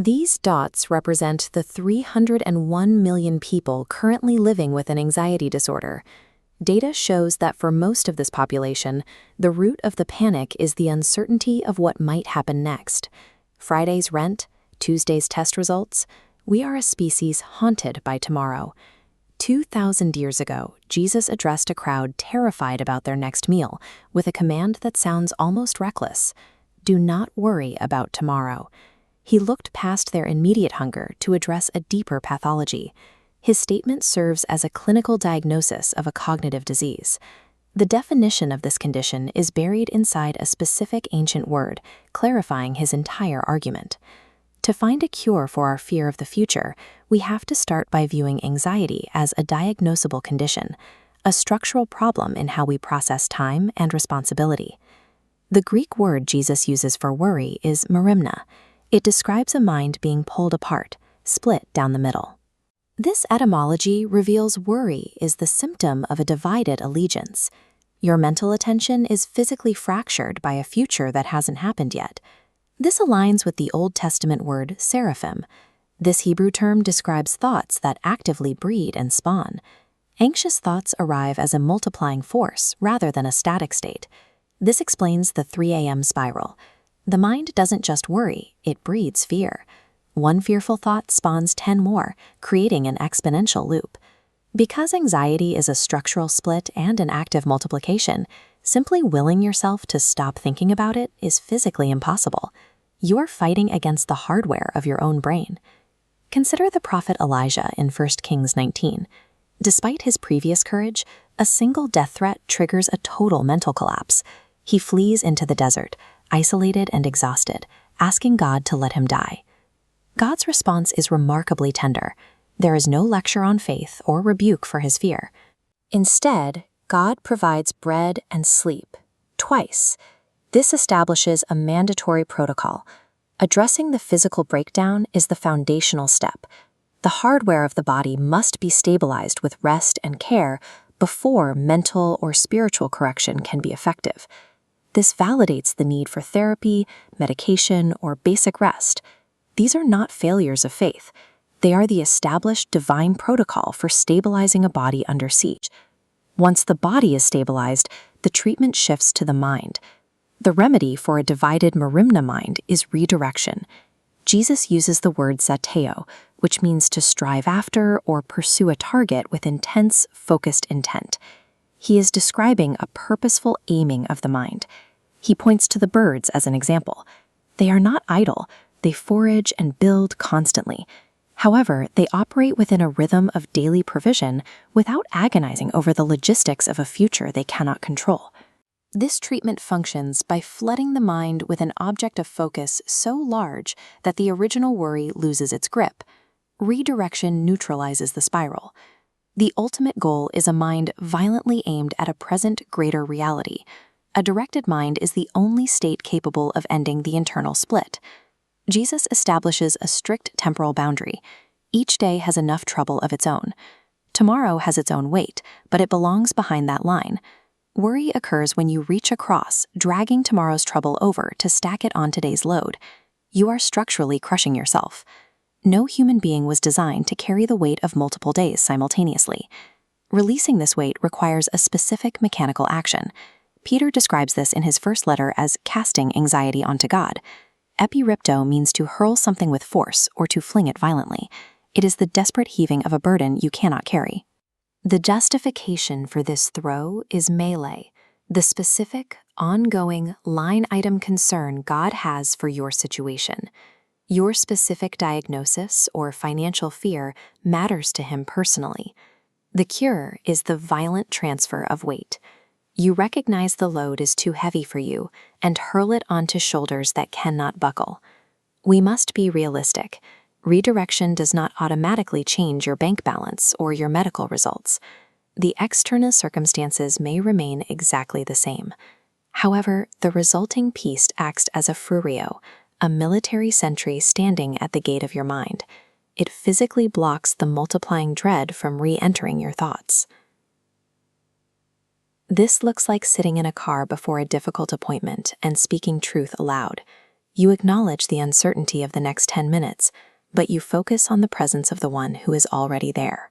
These dots represent the 301 million people currently living with an anxiety disorder. Data shows that for most of this population, the root of the panic is the uncertainty of what might happen next. Friday's rent, Tuesday's test results, we are a species haunted by tomorrow. 2,000 years ago, Jesus addressed a crowd terrified about their next meal with a command that sounds almost reckless. Do not worry about tomorrow. He looked past their immediate hunger to address a deeper pathology. His statement serves as a clinical diagnosis of a cognitive disease. The definition of this condition is buried inside a specific ancient word, clarifying his entire argument. To find a cure for our fear of the future, we have to start by viewing anxiety as a diagnosable condition, a structural problem in how we process time and responsibility. The Greek word Jesus uses for worry is merimna. It describes a mind being pulled apart, split down the middle. This etymology reveals worry is the symptom of a divided allegiance. Your mental attention is physically fractured by a future that hasn't happened yet. This aligns with the Old Testament word sarapim. This Hebrew term describes thoughts that actively breed and spawn. Anxious thoughts arrive as a multiplying force rather than a static state. This explains the 3 a.m. spiral. The mind doesn't just worry, it breeds fear. One fearful thought spawns 10 more, creating an exponential loop. Because anxiety is a structural split and an active multiplication, simply willing yourself to stop thinking about it is physically impossible. You're fighting against the hardware of your own brain. Consider the prophet Elijah in 1 Kings 19. Despite his previous courage, a single death threat triggers a total mental collapse. He flees into the desert, isolated and exhausted, asking God to let him die. God's response is remarkably tender. There is no lecture on faith or rebuke for his fear. Instead, God provides bread and sleep, twice. This establishes a mandatory protocol. Addressing the physical breakdown is the foundational step. The hardware of the body must be stabilized with rest and care before mental or spiritual correction can be effective. This validates the need for therapy, medication, or basic rest. These are not failures of faith. They are the established divine protocol for stabilizing a body under siege. Once the body is stabilized, the treatment shifts to the mind. The remedy for a divided merimna mind is redirection. Jesus uses the word sateo, which means to strive after or pursue a target with intense, focused intent. He is describing a purposeful aiming of the mind. He points to the birds as an example. They are not idle. They forage and build constantly. However, they operate within a rhythm of daily provision without agonizing over the logistics of a future they cannot control. This treatment functions by flooding the mind with an object of focus so large that the original worry loses its grip. Redirection neutralizes the spiral. The ultimate goal is a mind violently aimed at a present greater reality. A directed mind is the only state capable of ending the internal split. Jesus establishes a strict temporal boundary. Each day has enough trouble of its own. Tomorrow has its own weight, but it belongs behind that line. Worry occurs when you reach across, dragging tomorrow's trouble over to stack it on today's load. You are structurally crushing yourself. No human being was designed to carry the weight of multiple days simultaneously. Releasing this weight requires a specific mechanical action. Peter describes this in his first letter as casting anxiety onto God. Epiripto means to hurl something with force or to fling it violently. It is the desperate heaving of a burden you cannot carry. The justification for this throw is melee, the specific, ongoing, line-item concern God has for your situation. Your specific diagnosis or financial fear matters to him personally. The cure is the violent transfer of weight. You recognize the load is too heavy for you and hurl it onto shoulders that cannot buckle. We must be realistic. Redirection does not automatically change your bank balance or your medical results. The external circumstances may remain exactly the same. However, the resulting peace acts as a furio, a military sentry standing at the gate of your mind. It physically blocks the multiplying dread from re-entering your thoughts. This looks like sitting in a car before a difficult appointment and speaking truth aloud. You acknowledge the uncertainty of the next 10 minutes, but you focus on the presence of the one who is already there.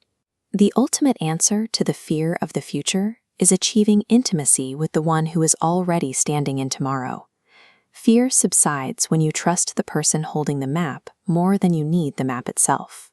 The ultimate answer to the fear of the future is achieving intimacy with the one who is already standing in tomorrow. Fear subsides when you trust the person holding the map more than you need the map itself.